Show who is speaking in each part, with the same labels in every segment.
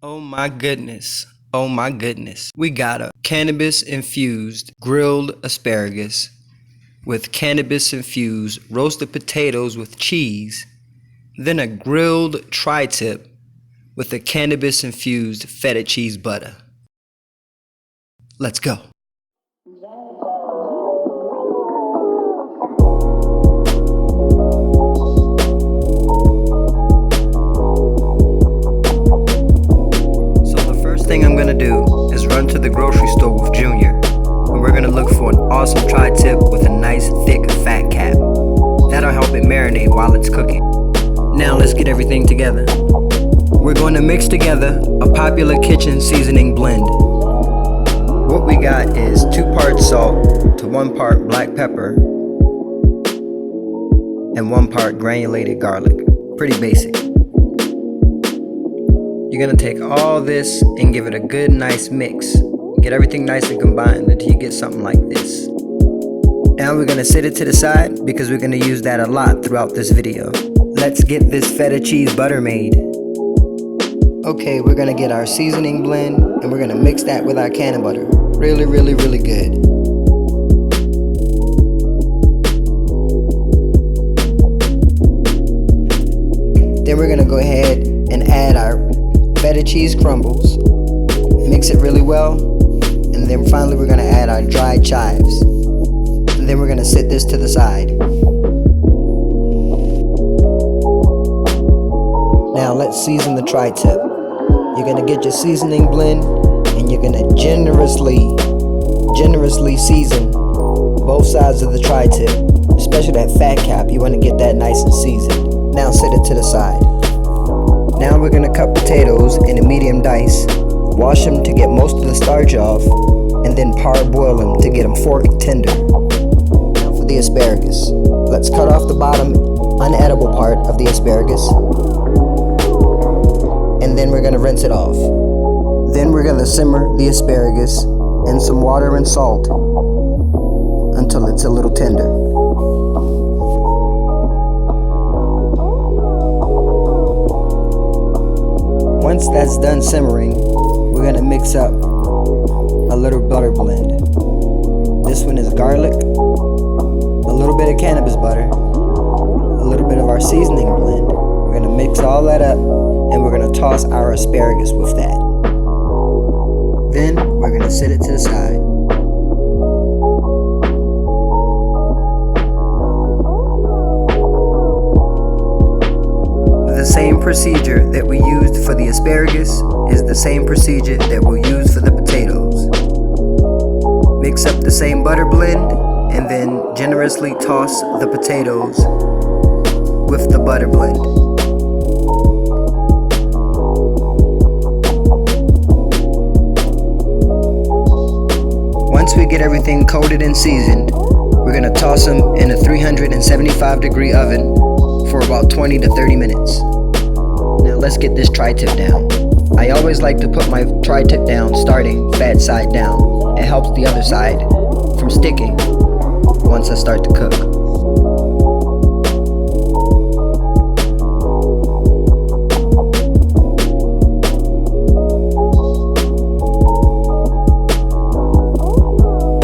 Speaker 1: Oh my goodness. Oh my goodness. We got a cannabis infused grilled asparagus with cannabis infused roasted potatoes with cheese, then a grilled tri-tip with a cannabis infused feta cheese butter. Let's go. Thing I'm gonna do is run to the grocery store with Junior, and we're gonna look for an awesome tri-tip with a nice thick fat cap. That'll help it marinate while it's cooking. Now let's get everything together. We're going to mix together a popular kitchen seasoning blend. What we got is 2 parts salt to 1 part black pepper and 1 part granulated garlic. Pretty basic. You're gonna take all this and give it a good nice mix. Get everything nice and combined until you get something like this. Now we're gonna set it to the side because we're gonna use that a lot throughout this video. Let's get this feta cheese butter made. Okay, we're gonna get our seasoning blend and we're gonna mix that with our cannabutter. Really good. Then we're gonna go ahead and add our feta cheese crumbles, mix it really well, and then finally we're going to add our dried chives, and then we're going to set this to the side. Now let's season the tri-tip. You're going to get your seasoning blend and you're going to generously season both sides of the tri-tip, especially that fat cap. You want to get that nice and seasoned. Now set it to the side. Now we're going to cut potatoes in a medium dice, wash them to get most of the starch off, and then parboil them to get them fork tender. Now for the asparagus. Let's cut off the bottom unedible part of the asparagus, and then we're going to rinse it off. Then we're going to simmer the asparagus in some water and salt until it's a little tender. Once that's done simmering, we're going to mix up a little butter blend. This one is garlic, a little bit of cannabis butter, a little bit of our seasoning blend. We're going to mix all that up and we're going to toss our asparagus with that. Then we're going to set it to the side. The same procedure that we used for the asparagus is the same procedure that we'll use for the potatoes. Mix up the same butter blend and then generously toss the potatoes with the butter blend. Once we get everything coated and seasoned, we're going to toss them in a 375-degree oven for about 20 to 30 minutes. Now let's get this tri-tip down. I always like to put my tri-tip down starting fat side down. It helps the other side from sticking once I start to cook.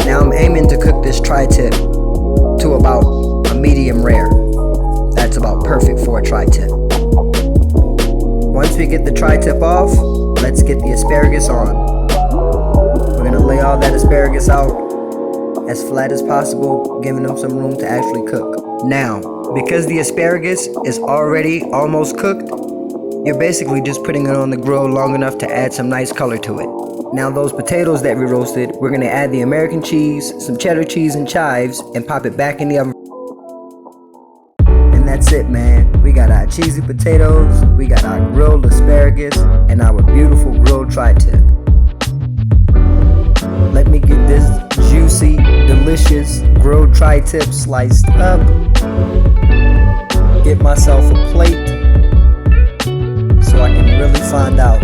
Speaker 1: Now I'm aiming to cook this tri-tip to about a medium rare. That's about perfect for a tri-tip. Once we get the tri-tip off, let's get the asparagus on. We're going to lay all that asparagus out as flat as possible, giving them some room to actually cook. Now, because the asparagus is already almost cooked, you're basically just putting it on the grill long enough to add some nice color to it. Now those potatoes that we roasted, we're going to add the American cheese, some cheddar cheese and chives, and pop it back in the oven. That's it, man. We got our cheesy potatoes, we got our grilled asparagus, and our beautiful grilled tri-tip. Let me get this juicy, delicious grilled tri-tip sliced up. Get myself a plate so I can really find out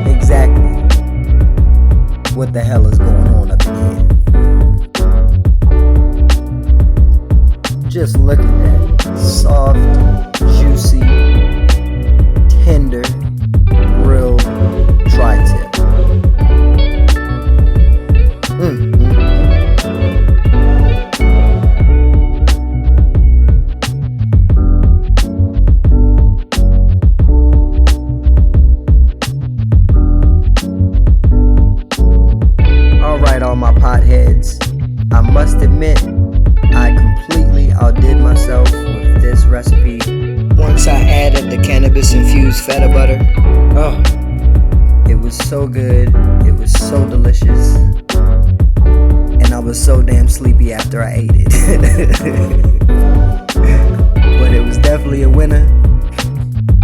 Speaker 1: exactly what the hell is going on up here. Just look at that. Soft, juicy, tender, grilled must admit, I completely outdid myself with this recipe. Once I added the Cannabis Infused feta butter, oh, it was so good, it was so delicious, and I was so damn sleepy after I ate it. But it was definitely a winner,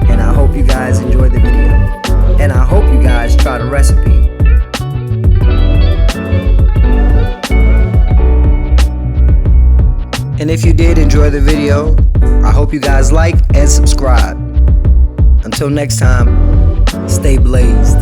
Speaker 1: and I hope you guys enjoyed the video, and I hope you guys try the recipe. And if you did enjoy the video, I hope you guys like and subscribe. Until next time, stay blazed.